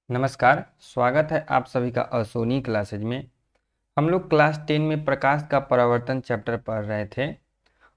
नमस्कार, स्वागत है आप सभी का असोनी क्लासेज में। हम लोग क्लास 10 में प्रकाश का परावर्तन चैप्टर पढ़ रहे थे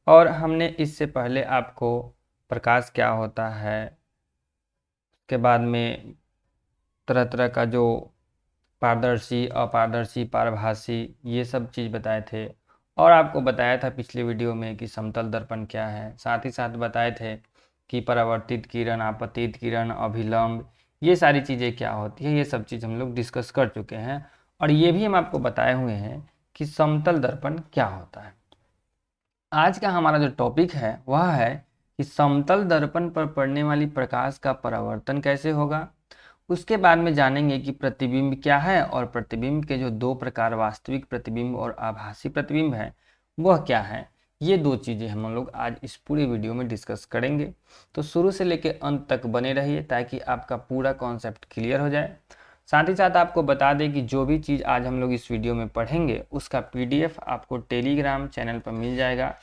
और हमने इससे पहले आपको प्रकाश क्या होता है, उसके बाद में तरह तरह का जो पारदर्शी, अपारदर्शी, पारभासी ये सब चीज़ बताए थे और आपको बताया था पिछले वीडियो में कि समतल दर्पण क्या है। साथ ही साथ बताए थे कि परावर्तित किरण, आपतित किरण, अभिलंब, ये सारी चीज़ें क्या होती है, ये सब चीज़ हम लोग डिस्कस कर चुके हैं। और ये भी हम आपको बताए हुए हैं कि समतल दर्पण क्या होता है। आज का हमारा जो टॉपिक है वह है कि समतल दर्पण पर पड़ने वाली प्रकाश का परावर्तन कैसे होगा। उसके बाद में जानेंगे कि प्रतिबिंब क्या है और प्रतिबिंब के जो दो प्रकार, वास्तविक प्रतिबिंब और आभासी प्रतिबिंब है, वह क्या है। ये दो चीज़ें हम लोग आज इस पूरे वीडियो में डिस्कस करेंगे। तो शुरू से लेकर अंत तक बने रहिए ताकि आपका पूरा कॉन्सेप्ट क्लियर हो जाए। साथ ही साथ आपको बता दें कि जो भी चीज़ आज हम लोग इस वीडियो में पढ़ेंगे उसका PDF आपको टेलीग्राम चैनल पर मिल जाएगा।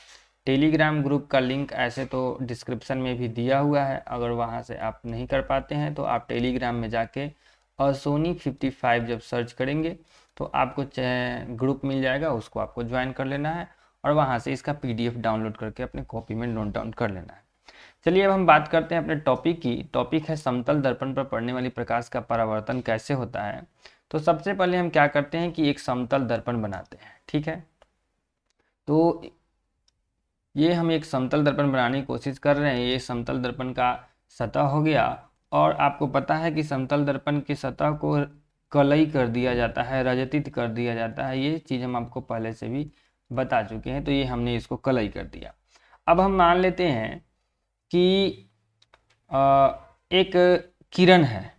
टेलीग्राम ग्रुप का लिंक ऐसे तो डिस्क्रिप्शन में भी दिया हुआ है, अगर वहाँ से आप नहीं कर पाते हैं तो आप टेलीग्राम में जाके असोनी 55 जब सर्च करेंगे तो आपको ग्रुप मिल जाएगा, उसको आपको ज्वाइन कर लेना है और वहाँ से इसका PDF डाउनलोड करके अपने कॉपी में नोट डाउन कर लेना है। चलिए अब हम बात करते हैं अपने टॉपिक की। टॉपिक है समतल दर्पण पर पड़ने वाली प्रकाश का परावर्तन कैसे होता है। तो सबसे पहले हम क्या करते हैं कि एक समतल दर्पण बनाते हैं, ठीक है। तो ये हम एक समतल दर्पण बनाने की कोशिश कर रहे हैं। ये समतल दर्पण का सतह हो गया और आपको पता है कि समतल दर्पण की सतह को कलई कर दिया जाता है, रजतित कर दिया जाता है। ये चीज़ हम आपको पहले से भी बता चुके हैं। तो ये हमने इसको कलई कर दिया। अब हम मान लेते हैं कि एक किरण है,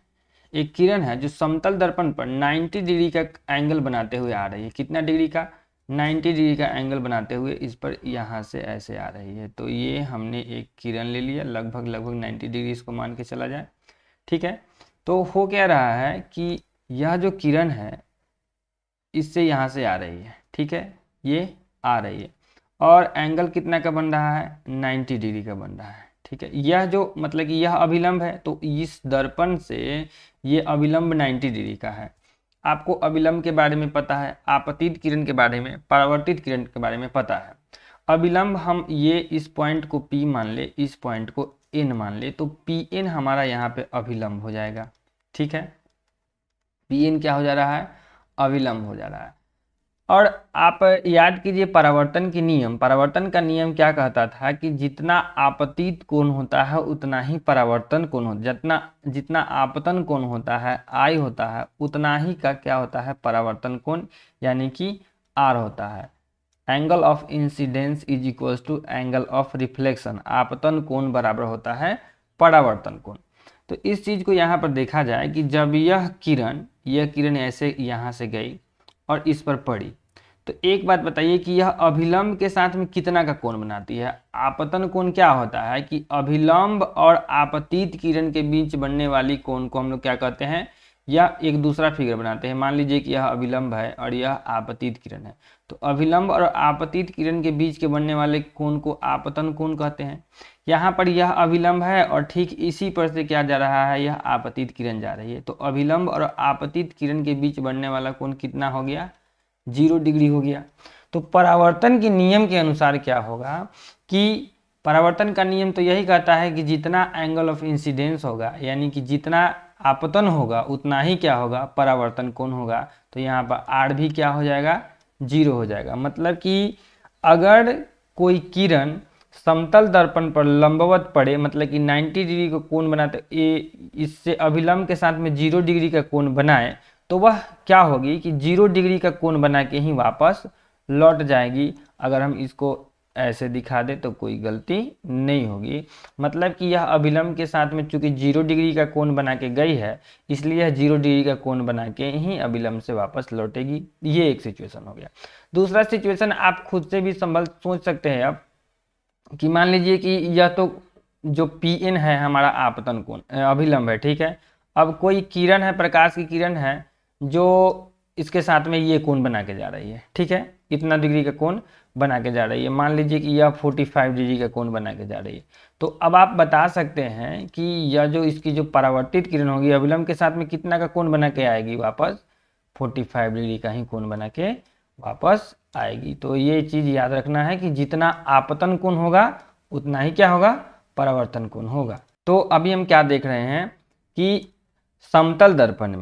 एक किरण है जो समतल दर्पण पर 90 डिग्री का एंगल बनाते हुए आ रही है। कितना डिग्री का? 90 डिग्री का एंगल बनाते हुए इस पर यहाँ से ऐसे आ रही है। तो ये हमने एक किरण ले लिया, लगभग 90 डिग्री इसको मान के चला जाए, ठीक है। तो हो क्या रहा है कि यह जो किरण है इससे यहाँ से आ रही है, ठीक है, ये आ रही है और एंगल कितना का बन रहा है? 90 डिग्री का बन रहा है, ठीक है। यह जो मतलब कि यह अभिलंब है, तो इस दर्पण से ये अभिलंब 90 डिग्री का है। आपको अभिलंब के बारे में पता है, आपतित किरण के बारे में, परावर्तित किरण के बारे में पता है। अभिलंब हम ये इस पॉइंट को P मान ले, इस पॉइंट को N मान ले, तो PN हमारा यहाँ पे अभिलंब हो जाएगा, ठीक है। PN क्या हो जा रहा है? अभिलंब हो जा रहा है। और आप याद कीजिए परावर्तन की नियम, परावर्तन का नियम क्या कहता था कि जितना आपतित कोण होता है उतना ही परावर्तन कोण होता है, जितना जितना आपतन कोण होता है I होता है उतना ही का क्या होता है? परावर्तन कोण, यानी कि R होता है। Angle of incidence is equals to angle of reflection. आपतन कोण बराबर होता है परावर्तन कोण। तो इस चीज को यहाँ पर देखा जाए कि जब यह किरण ऐसे यहाँ से गई और इस पर पड़ी, तो एक बात बताइए कि यह अभिलंब के साथ में कितना का कोण बनाती है? आपतन कोण क्या होता है कि अभिलंब और आपतित किरण के बीच बनने वाली कोण को हम लोग क्या कहते हैं, या एक दूसरा फिगर बनाते हैं। मान लीजिए कि यह अभिलंब है और यह आपतित किरण है, तो अभिलंब और आपतित किरण के बीच के बनने वाले कोण को आपतन कोण कहते हैं। यहाँ पर यह अभिलंब है और ठीक इसी पर से क्या जा रहा है? यह आपतित किरण जा रही है। तो अभिलंब और आपतित किरण के बीच बनने वाला कोण कितना हो गया? 0 डिग्री हो गया। तो परावर्तन के नियम के अनुसार क्या होगा कि परावर्तन का नियम तो यही कहता है कि जितना एंगल ऑफ इंसिडेंस होगा, यानी कि जितना आपतन होगा उतना ही क्या होगा? परावर्तन कोण होगा। तो यहाँ पर R भी क्या हो जाएगा? 0 हो जाएगा। मतलब कि अगर कोई किरण समतल दर्पण पर लंबवत पड़े, मतलब कि 90 डिग्री का कोण बनाते, इससे अभिलंब के साथ में 0 डिग्री का कोण बनाए, तो वह क्या होगी कि 0 डिग्री का कोण बना के ही वापस लौट जाएगी। अगर हम इसको ऐसे दिखा दे तो कोई गलती नहीं होगी। मतलब कि यह अभिलंब के साथ में चूंकि 0 डिग्री का कोण बना के गई है, इसलिए यह 0 डिग्री का कोण बना के ही अभिलंब से वापस लौटेगी। ये एक सिचुएशन हो गया। दूसरा सिचुएशन आप खुद से भी सोच सकते हैं अब कि मान लीजिए कि यह तो जो PN है हमारा आपतन कोण, अभिलंब है, ठीक है। अब कोई किरण है, प्रकाश की किरण है जो इसके साथ में ये कोण बना के जा रही है, ठीक है, इतना डिग्री का कोण बना के जा रही है। मान लीजिए कि यह 45 डिग्री का कोण बना के जा रही है। तो अब आप बता सकते हैं कि यह जो इसकी जो परावर्तित किरण होगी अभिलंब के साथ में कितना का कोण बना के आएगी, वापस 45 डिग्री का ही कोण बना के वापस आएगी। तो ये चीज़ याद रखना है कि जितना आपतन कोण होगा उतना ही क्या होगा, परावर्तन कोण होगा। तो अभी हम क्या देख रहे हैं कि समतल दर्पण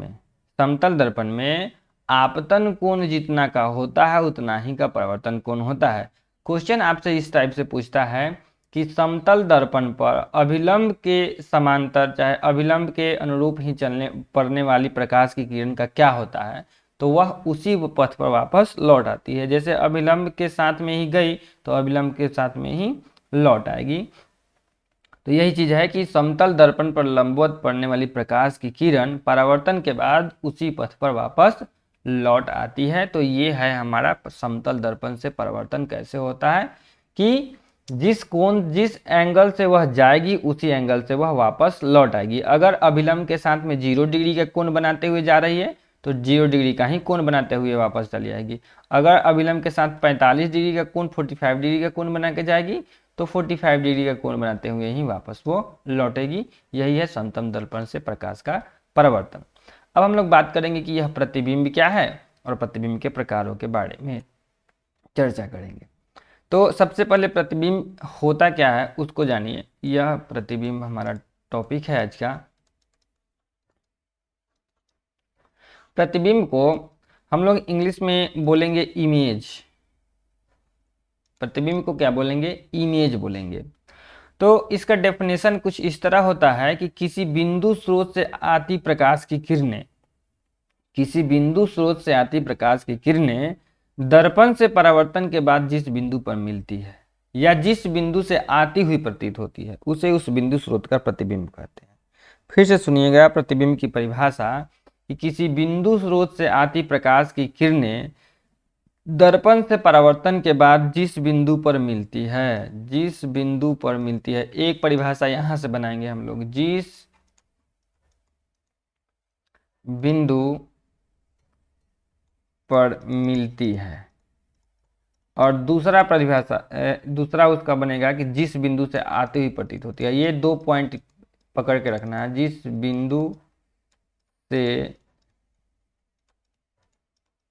में आपतन कोण जितना का होता है उतना ही का परावर्तन कोण होता है। क्वेश्चन आपसे इस टाइप से पूछता है कि समतल दर्पण पर अभिलंब के समांतर चाहे अभिलंब के अनुरूप ही चलने पड़ने वाली प्रकाश की किरण का क्या होता है, तो वह उसी पथ पर वापस लौट आती है। जैसे अभिलंब के साथ में ही गई तो अभिलंब के साथ में ही लौट आएगी। तो यही चीज है कि समतल दर्पण पर लंबवत पड़ने वाली प्रकाश की किरण परावर्तन के बाद उसी पथ पर वापस लौट आती है। तो ये है हमारा समतल दर्पण से परावर्तन कैसे होता है कि जिस एंगल से वह जाएगी उसी एंगल से वह वापस लौट आएगी। अगर अभिलंब के साथ में 0 डिग्री का कोण बनाते हुए जा रही है तो 0 डिग्री का ही कोण बनाते हुए वापस चली आएगी। अगर अभिलंब के साथ 45 डिग्री का कोण 45 डिग्री का कोण बना के जाएगी तो 45 डिग्री का कोण बनाते हुए ही वापस वो लौटेगी। यही है समतल दर्पण से प्रकाश का परावर्तन। अब हम लोग बात करेंगे कि यह प्रतिबिंब क्या है और प्रतिबिंब के प्रकारों के बारे में चर्चा करेंगे। तो सबसे पहले प्रतिबिंब होता क्या है उसको जानिए। यह प्रतिबिंब हमारा टॉपिक है आज का। प्रतिबिंब को हम लोग इंग्लिश में बोलेंगे इमेज। प्रतिबिंब को क्या बोलेंगे, इमेज बोलेंगे। तो इसका डेफिनेशन कुछ इस तरह होता है कि किसी बिंदु स्रोत से आती प्रकाश की किरणें दर्पण से परावर्तन के बाद जिस बिंदु पर मिलती है या जिस बिंदु से आती हुई प्रतीत होती है उसे उस बिंदु स्रोत का प्रतिबिंब कहते हैं। फिर से सुनिएगा प्रतिबिंब की परिभाषा कि किसी बिंदु स्रोत से आती प्रकाश की किरणें दर्पण से परावर्तन के बाद जिस बिंदु पर मिलती है, एक परिभाषा यहां से बनाएंगे हम लोग, जिस बिंदु पर मिलती है, और दूसरा उसका बनेगा कि जिस बिंदु से आती हुई प्रतीत होती है। ये 2 पॉइंट पकड़ के रखना है, जिस बिंदु से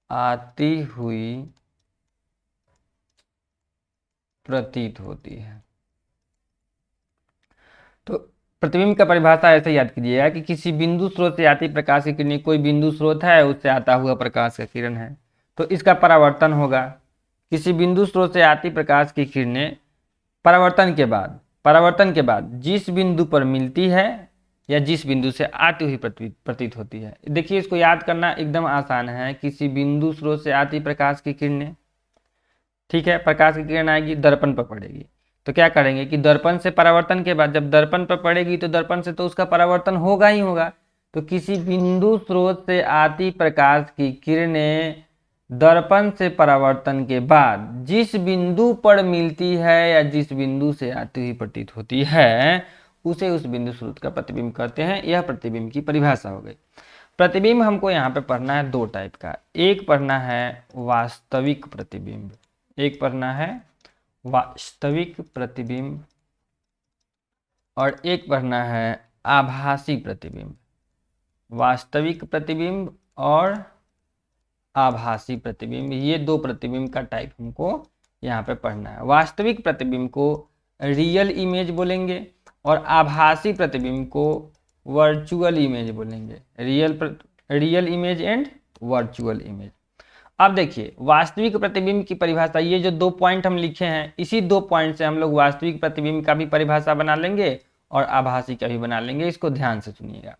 आती हुई प्रतीत होती है। तो प्रतिबिंब का परिभाषा ऐसे याद कीजिएगा कि किसी बिंदु स्रोत से आती प्रकाश की किरण, कोई बिंदु स्रोत है उससे आता हुआ प्रकाश का किरण है तो इसका परावर्तन होगा। किसी बिंदु स्रोत से आती प्रकाश की किरणें परावर्तन के बाद जिस बिंदु पर मिलती है या जिस बिंदु से आती हुई प्रतीत होती है। देखिए इसको याद करना एकदम आसान है। किसी बिंदु स्रोत से आती प्रकाश की किरणें, ठीक है, प्रकाश की किरण आएगी दर्पण पर पड़ेगी तो क्या करेंगे कि दर्पण से परावर्तन के बाद जब दर्पण पर पड़ेगी तो दर्पण से तो उसका परावर्तन होगा ही होगा। तो किसी बिंदु स्रोत से आती प्रकाश की किरणें दर्पण से परावर्तन के बाद जिस बिंदु पर मिलती है या जिस बिंदु से आती हुई प्रतीत होती है उसे उस बिंदु स्रोत का प्रतिबिंब कहते हैं। यह प्रतिबिंब की परिभाषा हो गई। प्रतिबिंब हमको यहाँ पे पढ़ना है 2 टाइप का। एक पढ़ना है वास्तविक प्रतिबिंब, और एक पढ़ना है आभासी प्रतिबिंब। वास्तविक प्रतिबिंब और आभासी प्रतिबिंब, ये 2 प्रतिबिंब का टाइप हमको यहाँ पे पढ़ना है। वास्तविक प्रतिबिंब को रियल इमेज बोलेंगे और आभासी प्रतिबिंब को वर्चुअल इमेज बोलेंगे। Real image and virtual image. अब देखिए वास्तविक प्रतिबिंब की परिभाषा, ये जो 2 पॉइंट हम लिखे हैं इसी 2 पॉइंट से हम लोग वास्तविक प्रतिबिंब का भी परिभाषा बना लेंगे और आभासी का भी बना लेंगे। इसको ध्यान से सुनिएगा।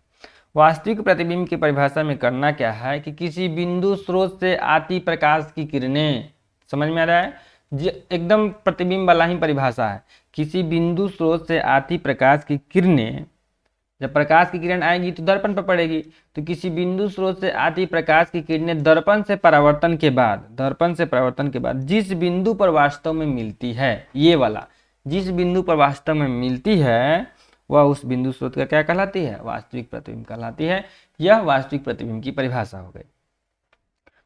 वास्तविक प्रतिबिंब की परिभाषा में करना क्या है कि किसी बिंदु स्रोत से आती प्रकाश की किरणें, समझ में आ रहा है, एकदम प्रतिबिंब वाला ही परिभाषा है। किसी बिंदु स्रोत से आती प्रकाश की किरणें, जब प्रकाश की किरण आएगी तो दर्पण पर पड़ेगी, तो किसी बिंदु स्रोत से आती प्रकाश की किरणें दर्पण से परावर्तन के बाद जिस बिंदु पर वास्तव में मिलती है, ये वाला जिस बिंदु पर वास्तव में मिलती है वह उस बिंदु स्रोत का क्या कहलाती है, वास्तविक प्रतिबिंब कहलाती है। यह वास्तविक प्रतिबिंब की परिभाषा हो गई।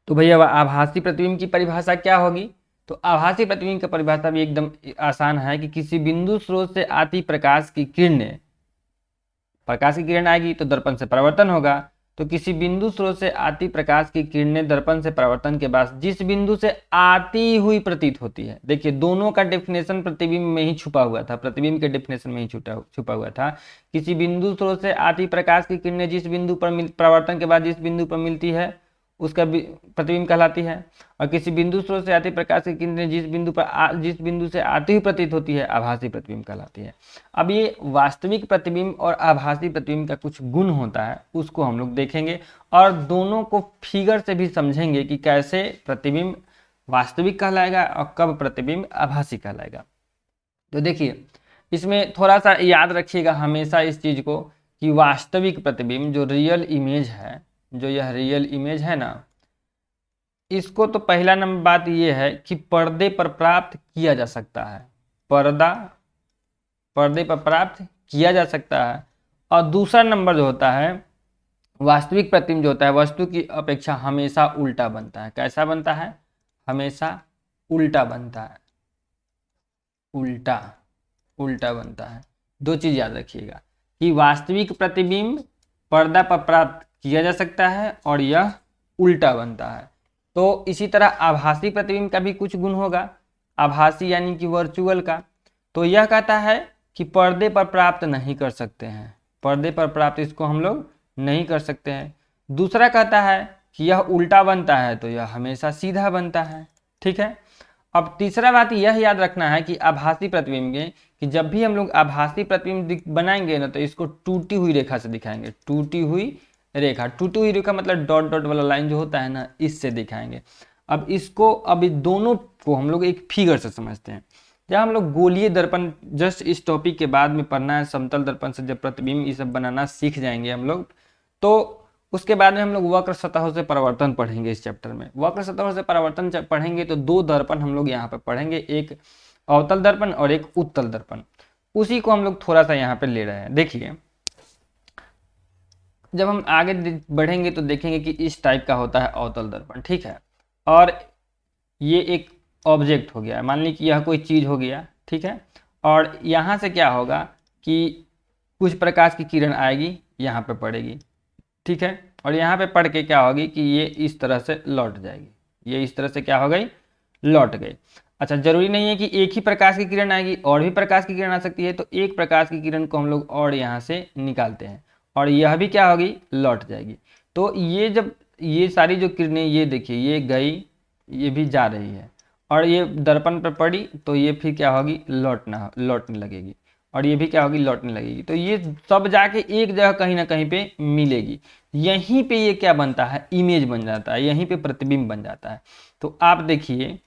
तो भैया आभासी प्रतिबिंब की परिभाषा क्या होगी, तो आभासी प्रतिबिंब का परिभाषा भी एकदम आसान है कि किसी बिंदु स्रोत से आती प्रकाश की किरण आएगी तो दर्पण से परावर्तन होगा। तो किसी बिंदु स्रोत से आती प्रकाश की किरणें दर्पण से परावर्तन के बाद जिस बिंदु से आती हुई प्रतीत होती है, देखिए दोनों का डेफिनेशन प्रतिबिंब में ही छुपा हुआ था, प्रतिबिंब के डेफिनेशन में ही छुपा हुआ था। किसी बिंदु स्रोत से आती प्रकाश की किरणें जिस बिंदु पर परावर्तन के बाद जिस बिंदु पर मिलती है उसका प्रतिबिंब कहलाती है। और किसी बिंदु स्रोत से आती प्रकाश की किरणें जिस बिंदु से आती हुई प्रतीत होती है आभासी प्रतिबिंब कहलाती है। अब ये वास्तविक प्रतिबिंब और आभासी प्रतिबिंब का कुछ गुण होता है, उसको हम लोग देखेंगे और दोनों को फिगर से भी समझेंगे कि कैसे प्रतिबिंब वास्तविक कहलाएगा और कब प्रतिबिंब आभासी कहलाएगा। तो देखिए इसमें थोड़ा सा याद रखिएगा हमेशा इस चीज को कि वास्तविक प्रतिबिंब जो रियल इमेज है, जो यह रियल इमेज है ना, इसको तो पहला नंबर बात यह है कि पर्दे पर प्राप्त किया जा सकता है, पर्दे पर प्राप्त किया जा सकता है। और दूसरा नंबर जो होता है वास्तविक प्रतिबिंब जो होता है वस्तु की अपेक्षा हमेशा उल्टा बनता है। कैसा बनता है? हमेशा उल्टा बनता है, उल्टा बनता है। दो चीज याद रखिएगा कि वास्तविक प्रतिबिंब पर्दा पर प्राप्त किया जा सकता है और यह उल्टा बनता है। तो इसी तरह आभासी प्रतिबिंब का भी कुछ गुण होगा, आभासी यानी कि वर्चुअल का। तो यह कहता है कि पर्दे पर प्राप्त नहीं कर सकते हैं, पर्दे पर प्राप्त इसको हम लोग नहीं कर सकते हैं। दूसरा कहता है कि यह उल्टा बनता है, तो यह हमेशा सीधा बनता है। ठीक है। अब तीसरा बात यह याद रखना है कि आभासी प्रतिबिंब के कि जब भी हम लोग आभासी प्रतिबिंब बनाएंगे ना तो इसको टूटी हुई रेखा से दिखाएंगे, टूटी हुई रेखा मतलब डॉट डॉट वाला लाइन जो होता है ना, इससे दिखाएंगे। अब इसको दोनों को हम लोग एक फिगर से समझते हैं। जब हम लोग गोलीय दर्पण जस्ट इस टॉपिक के बाद में पढ़ना है, समतल दर्पण से जब प्रतिबिंब ये सब बनाना सीख जाएंगे हम लोग, तो उसके बाद में हम लोग वक्र सतहों से परावर्तन पढ़ेंगे। इस चैप्टर में वक्र सतहों से परावर्तन पढ़ेंगे तो दो दर्पण हम लोग यहाँ पे पढ़ेंगे, एक अवतल दर्पण और एक उत्तल दर्पण। उसी को हम लोग थोड़ा सा यहाँ पे ले रहे हैं। देखिए जब हम आगे बढ़ेंगे तो देखेंगे कि इस टाइप का होता है अवतल दर्पण। ठीक है। और ये एक ऑब्जेक्ट हो गया, मान ली कि यह कोई चीज हो गया। ठीक है। और यहाँ से क्या होगा कि कुछ प्रकाश की किरण आएगी, यहाँ पे पड़ेगी। ठीक है। और यहाँ पे पढ़ के क्या होगी कि ये इस तरह से लौट जाएगी, ये इस तरह से क्या हो गई, लौट गई। अच्छा, जरूरी नहीं है कि एक ही प्रकाश की किरण आएगी, और भी प्रकाश की किरण आ सकती है। तो एक प्रकाश की किरण को हम लोग और यहाँ से निकालते हैं और यह भी क्या होगी, लौट जाएगी। तो ये जब ये सारी जो किरणें, ये देखिए ये गई, ये भी जा रही है और ये दर्पण पर पड़ी तो ये फिर क्या होगी, लौटने लगेगी। और ये भी क्या होगी, लौटने लगेगी। तो ये सब जाके एक जगह कहीं ना कहीं पे मिलेगी। यहीं पे ये क्या बनता है, इमेज बन जाता है, यहीं पे प्रतिबिंब बन जाता है। तो आप देखिए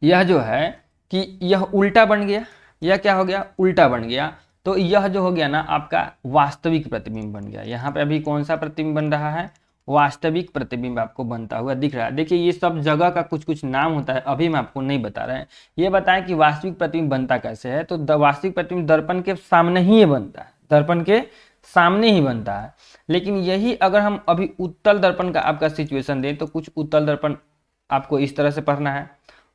यह जो है कि यह उल्टा बन गया, यह क्या हो गया, उल्टा बन गया। तो यह जो हो गया ना आपका वास्तविक प्रतिबिंब बन गया। यहाँ पे अभी कौन सा प्रतिबिंब बन रहा है, वास्तविक प्रतिबिंब आपको बनता हुआ दिख रहा है। देखिए ये सब जगह का कुछ कुछ नाम होता है, अभी मैं आपको नहीं बता रहे हैं। ये बताएं कि वास्तविक प्रतिबिंब बनता कैसे है। तो वास्तविक प्रतिबिंब दर्पण के सामने ही ये बनता है, दर्पण के सामने ही बनता है। लेकिन यही अगर हम अभी उत्तल दर्पण का आपका सिचुएशन दें तो कुछ उत्तल दर्पण आपको इस तरह से पढ़ना है।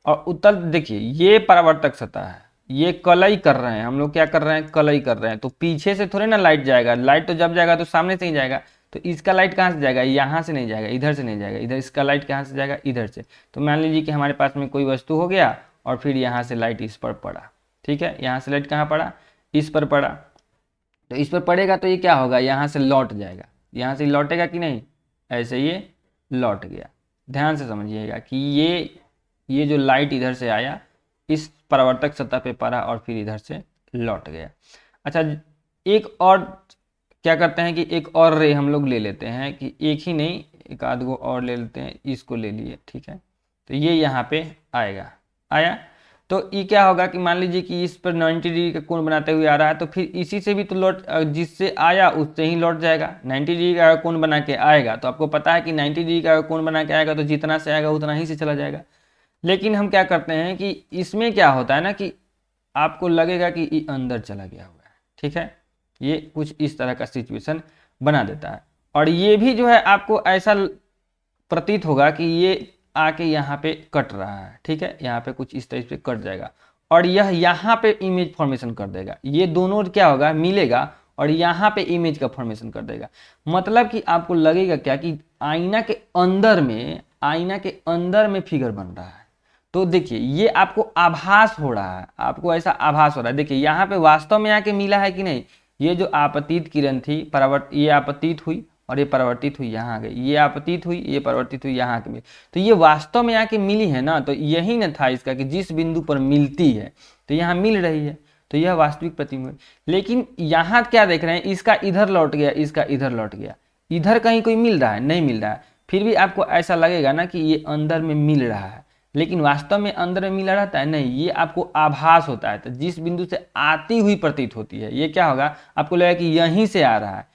और उत्तल देखिए ये परावर्तक सतह है, ये कलई कर रहे हैं हम लोग, क्या कर रहे हैं, कलई कर रहे हैं। तो पीछे से थोड़े ना लाइट जाएगा, लाइट तो जब जाएगा तो सामने से ही जाएगा। तो इसका लाइट कहाँ से जाएगा, यहाँ से नहीं जाएगा, इधर से नहीं जाएगा, इधर इसका लाइट कहाँ से जाएगा, इधर से। तो मान लीजिए कि हमारे पास में कोई वस्तु हो गया और फिर यहाँ से लाइट इस पर पड़ा। ठीक है। यहाँ से लाइट कहाँ पड़ा, इस पर पड़ा। तो इस पर पड़ेगा तो ये क्या होगा, यहाँ से लौट जाएगा, यहाँ से लौटेगा कि नहीं, ऐसे ये लौट गया। ध्यान से समझिएगा कि ये जो लाइट इधर से आया इस परावर्तक सतह पे पड़ा और फिर इधर से लौट गया। अच्छा, एक और क्या करते हैं कि एक और रे हम लोग ले लेते हैं, कि एक ही नहीं एक आध गो और ले लेते हैं, इसको ले लिए। ठीक है। तो ये यहाँ पे आएगा, आया। तो ये क्या होगा कि मान लीजिए कि इस पर 90 डिग्री का कोण बनाते हुए आ रहा है, तो फिर इसी से भी तो लौट, जिससे आया उससे ही लौट जाएगा। 90 डिग्री का कोण बना के आएगा तो आपको पता है कि 90 डिग्री का कोण बना के आएगा तो जितना से आएगा उतना ही से चला जाएगा। लेकिन हम क्या करते हैं कि इसमें क्या होता है ना कि आपको लगेगा कि ये अंदर चला गया हुआ है। ठीक है। ये कुछ इस तरह का सिचुएशन बना देता है। और ये भी जो है आपको ऐसा प्रतीत होगा कि ये आके यहाँ पे कट रहा है, ठीक है, यहाँ पे कुछ इस तरह से कट जाएगा और यह यहाँ पे इमेज फॉर्मेशन कर देगा। ये दोनों क्या होगा, मिलेगा और यहाँ पे इमेज का फॉर्मेशन कर देगा। मतलब कि आपको लगेगा क्या कि आईना के अंदर में फिगर बन रहा है। तो देखिए ये आपको आभास हो रहा है, आपको ऐसा आभास हो रहा है। देखिए यहाँ पे वास्तव में आके मिला है कि नहीं, ये जो आपतित किरण थी ये आपतित हुई और ये परावर्तित हुई यहाँ आ गई, ये आपतित हुई, ये परावर्तित हुई, यहाँ आके मिली, तो ये वास्तव में आके मिली है ना। तो यही न था इसका कि जिस बिंदु पर मिलती है तो यहाँ मिल रही है, तो यह वास्तविक प्रतिबिंब है। लेकिन यहाँ क्या देख रहे हैं, इसका इधर लौट गया, इसका इधर लौट गया, इधर कहीं कोई मिल रहा है, नहीं मिल रहा है। फिर भी आपको ऐसा लगेगा ना कि ये अंदर में मिल रहा है, लेकिन वास्तव में अंदर में मिला रहता है नहीं, ये आपको आभास होता है। तो जिस बिंदु से आती हुई प्रतीत होती है, ये क्या होगा, आपको लगेगा कि यहीं से आ रहा है।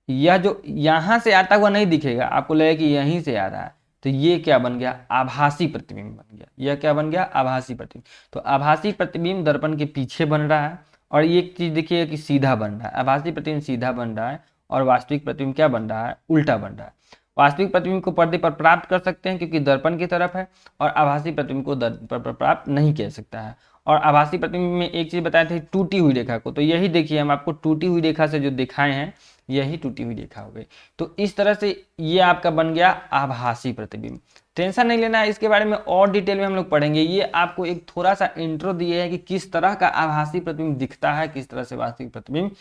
यह जो यहाँ से आता हुआ नहीं दिखेगा, आपको लगेगा कि यहीं से आ रहा है। तो ये क्या बन गया, आभासी प्रतिबिंब बन गया। यह क्या बन गया, आभासी प्रतिबिंब। तो आभासी प्रतिबिंब दर्पण के पीछे बन रहा है और ये चीज देखिए कि सीधा बन रहा है। आभासी प्रतिबिंब सीधा बन रहा है और वास्तविक प्रतिबिंब क्या बन रहा है, उल्टा बन रहा है। वास्तविक प्रतिबिंब को पर्दे पर प्राप्त कर सकते हैं क्योंकि दर्पण की तरफ है, और आभासी प्रतिबिंब को दर्पण पर प्राप्त नहीं किया सकता है। और आभासी प्रतिबिंब में एक चीज बताए थे, टूटी हुई रेखा को, तो यही देखिए हम आपको टूटी हुई रेखा से जो दिखाए हैं, यही टूटी हुई रेखा हो गई। तो इस तरह से ये आपका बन गया आभासी प्रतिबिंब। टेंशन नहीं लेना है, इसके बारे में और डिटेल में हम लोग पढ़ेंगे। ये आपको एक थोड़ा सा इंट्रो दिए है कि किस तरह का आभासी प्रतिबिंब दिखता है, किस तरह से वास्तविक प्रतिबिंब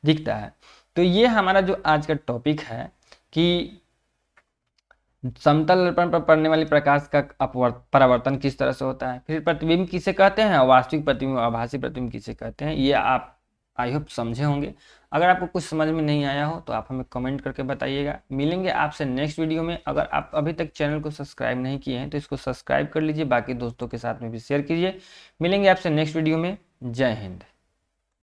दिखता है। तो ये हमारा जो आज का टॉपिक है कि समतल दर्पण पर पड़ने वाली प्रकाश का परावर्तन किस तरह से होता है, फिर प्रतिबिंब किसे कहते हैं, वास्तविक प्रतिबिंब, आभासी प्रतिबिंब किसे कहते हैं, ये आप आई होप समझे होंगे। अगर आपको कुछ समझ में नहीं आया हो तो आप हमें कमेंट करके बताइएगा। मिलेंगे आपसे नेक्स्ट वीडियो में। अगर आप अभी तक चैनल को सब्सक्राइब नहीं किए हैं तो इसको सब्सक्राइब कर लीजिए, बाकी दोस्तों के साथ में भी शेयर कीजिए। मिलेंगे आपसे नेक्स्ट वीडियो में। जय हिंद।